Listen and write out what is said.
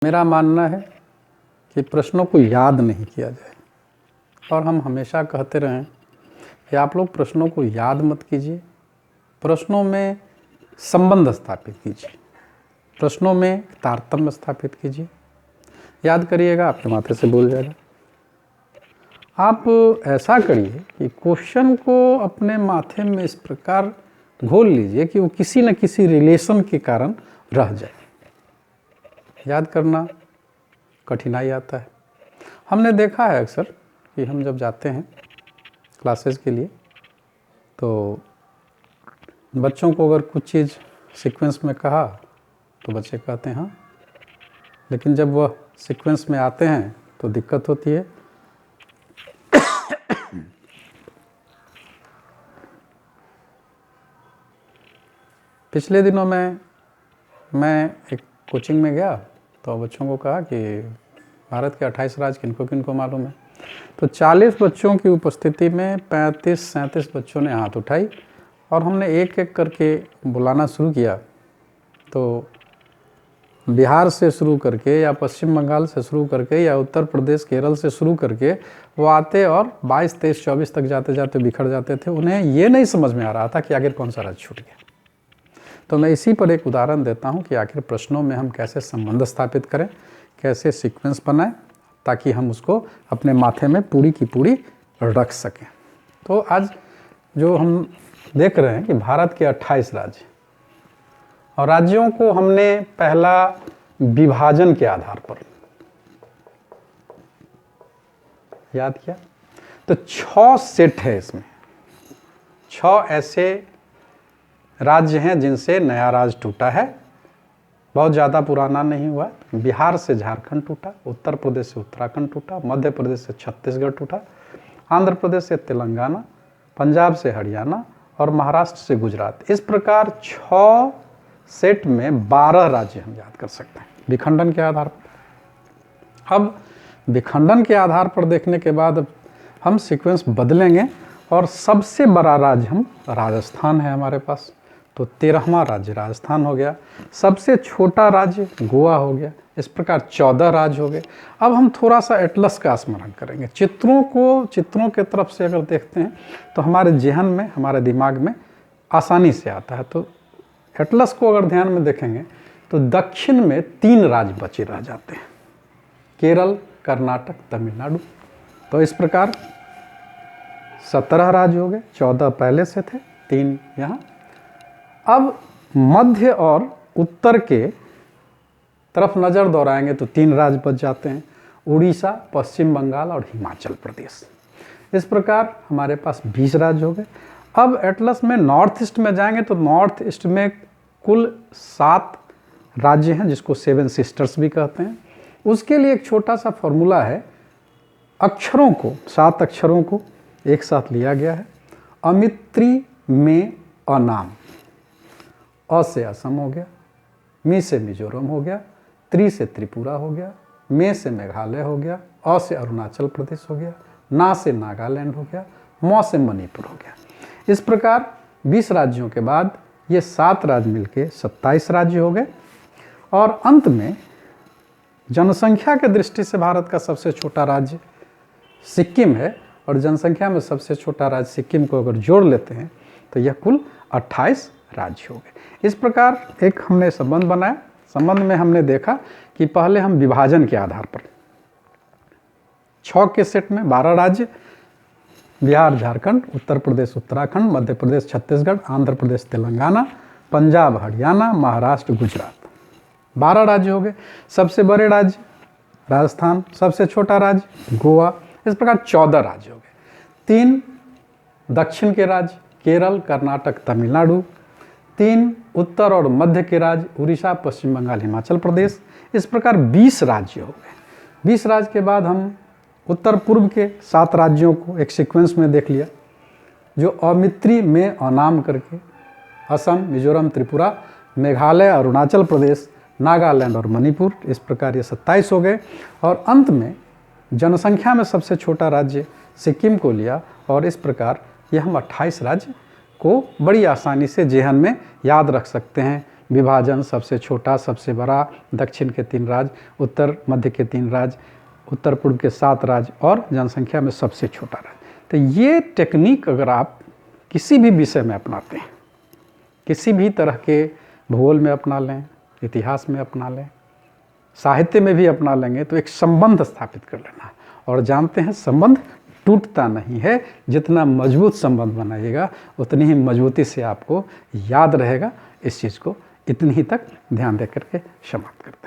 मेरा मानना है कि प्रश्नों को याद नहीं किया जाए, और हम हमेशा कहते रहें कि आप लोग प्रश्नों को याद मत कीजिए, प्रश्नों में संबंध स्थापित कीजिए, प्रश्नों में तारतम्य स्थापित कीजिए। याद करिएगा, आपके माथे से बोल जाएगा। आप ऐसा करिए कि क्वेश्चन को अपने माथे में इस प्रकार घोल लीजिए कि वो किसी न किसी रिलेशन के कारण रह जाए। याद करना कठिनाई आता है। हमने देखा है अक्सर कि हम जब जाते हैं क्लासेस के लिए तो बच्चों को अगर कुछ चीज़ सीक्वेंस में कहा तो बच्चे कहते हैं हाँ, लेकिन जब वह सीक्वेंस में आते हैं तो दिक्कत होती है। पिछले दिनों में मैं एक कोचिंग में गया तो बच्चों को कहा कि भारत के 28 राज्य किनको किनको मालूम है। तो 40 बच्चों की उपस्थिति में 35-37 बच्चों ने हाथ उठाई और हमने एक एक करके बुलाना शुरू किया। तो बिहार से शुरू करके या पश्चिम बंगाल से शुरू करके या उत्तर प्रदेश केरल से शुरू करके वो आते और 22, 23, 24 तक जाते जाते बिखर जाते थे। उन्हें ये नहीं समझ में आ रहा था कि आखिर कौन सा राज्य छूट गया। तो मैं इसी पर एक उदाहरण देता हूँ कि आखिर प्रश्नों में हम कैसे संबंध स्थापित करें, कैसे सीक्वेंस बनाएं ताकि हम उसको अपने माथे में पूरी की पूरी रख सकें। तो आज जो हम देख रहे हैं कि भारत के 28 राज्य, और राज्यों को हमने पहला विभाजन के आधार पर याद किया। तो 6 सेट है इसमें, 6 ऐसे राज्य हैं जिनसे नया राज्य टूटा है। बहुत ज़्यादा पुराना नहीं हुआ। बिहार से झारखंड टूटा, उत्तर प्रदेश से उत्तराखंड टूटा, मध्य प्रदेश से छत्तीसगढ़ टूटा, आंध्र प्रदेश से तेलंगाना, पंजाब से हरियाणा और महाराष्ट्र से गुजरात। इस प्रकार 6 सेट में 12 राज्य हम याद कर सकते हैं विखंडन के आधार पर। अब विखंडन के आधार पर देखने के बाद हम सीक्वेंस बदलेंगे और सबसे बड़ा राज्य हम राजस्थान है हमारे पास, तो 13वां राज्य राजस्थान हो गया। सबसे छोटा राज्य गोवा हो गया। इस प्रकार 14 राज्य हो गए। अब हम थोड़ा सा एटलस का स्मरण करेंगे। चित्रों के तरफ से अगर देखते हैं तो हमारे जेहन में, हमारे दिमाग में आसानी से आता है। तो एटलस को अगर ध्यान में देखेंगे तो दक्षिण में 3 राज्य बचे रह जाते हैं, केरल, कर्नाटक, तमिलनाडु। तो इस प्रकार 17 राज्य हो गए, 14 पहले से थे, 3 यहाँ। अब मध्य और उत्तर के तरफ नज़र दौड़ाएंगे तो 3 राज्य बच जाते हैं, उड़ीसा, पश्चिम बंगाल और हिमाचल प्रदेश। इस प्रकार हमारे पास 20 राज्य हो गए। अब एटलस में नॉर्थ ईस्ट में जाएंगे तो नॉर्थ ईस्ट में कुल 7 राज्य हैं जिसको 7 सिस्टर्स भी कहते हैं। उसके लिए एक छोटा सा फॉर्मूला है। अक्षरों को, 7 अक्षरों को एक साथ लिया गया है। अमित्री में अनाम, अ से असम हो गया, मी से मिजोरम हो गया, त्रि से त्रिपुरा हो गया, मे से मेघालय हो गया, अ से अरुणाचल प्रदेश हो गया, ना से नागालैंड हो गया, म से मणिपुर हो गया। इस प्रकार 20 राज्यों के बाद ये 7 राज्य मिलके 27 राज्य हो गए। और अंत में जनसंख्या के दृष्टि से भारत का सबसे छोटा राज्य सिक्किम है, और जनसंख्या में सबसे छोटा राज्य सिक्किम को अगर जोड़ लेते हैं तो यह कुल 28 राज्य हो गए। इस प्रकार एक हमने संबंध बनाया। संबंध में हमने देखा कि पहले हम विभाजन के आधार पर 6 के सेट में 12 राज्य, बिहार, झारखंड, उत्तर प्रदेश, उत्तराखंड, मध्य प्रदेश, छत्तीसगढ़, आंध्र प्रदेश, तेलंगाना, पंजाब, हरियाणा, महाराष्ट्र, गुजरात, 12 राज्य हो गए। सबसे बड़े राज्य राजस्थान, सबसे छोटा राज्य गोवा। इस प्रकार 14 राज्य हो गए। 3 दक्षिण के राज्य केरल, कर्नाटक, तमिलनाडु, 3 उत्तर और मध्य के राज्य उड़ीसा, पश्चिम बंगाल, हिमाचल प्रदेश। इस प्रकार 20 राज्य हो गए। 20 राज्य के बाद हम उत्तर पूर्व के 7 राज्यों को एक सीक्वेंस में देख लिया, जो अमित्री में अनाम करके असम, मिजोरम, त्रिपुरा, मेघालय, अरुणाचल प्रदेश, नागालैंड और मणिपुर। इस प्रकार ये 27 हो गए। और अंत में जनसंख्या में सबसे छोटा राज्य सिक्किम को लिया, और इस प्रकार ये हम 28 राज्य को बड़ी आसानी से जेहन में याद रख सकते हैं। विभाजन, सबसे छोटा, सबसे बड़ा, दक्षिण के 3 राज्य, उत्तर मध्य के 3 राज्य, उत्तर पूर्व के 7 राज्य और जनसंख्या में सबसे छोटा राज्य। तो ये टेक्निक अगर आप किसी भी विषय में अपनाते हैं, किसी भी तरह के भूगोल में अपना लें, इतिहास में अपना लें, साहित्य में भी अपना लेंगे, तो एक संबंध स्थापित कर लेना। और जानते हैं संबंध टूटता नहीं है, जितना मजबूत संबंध बनाइएगा उतनी ही मजबूती से आपको याद रहेगा। इस चीज़ को इतनी ही तक ध्यान दे करके समाप्त करते हैं।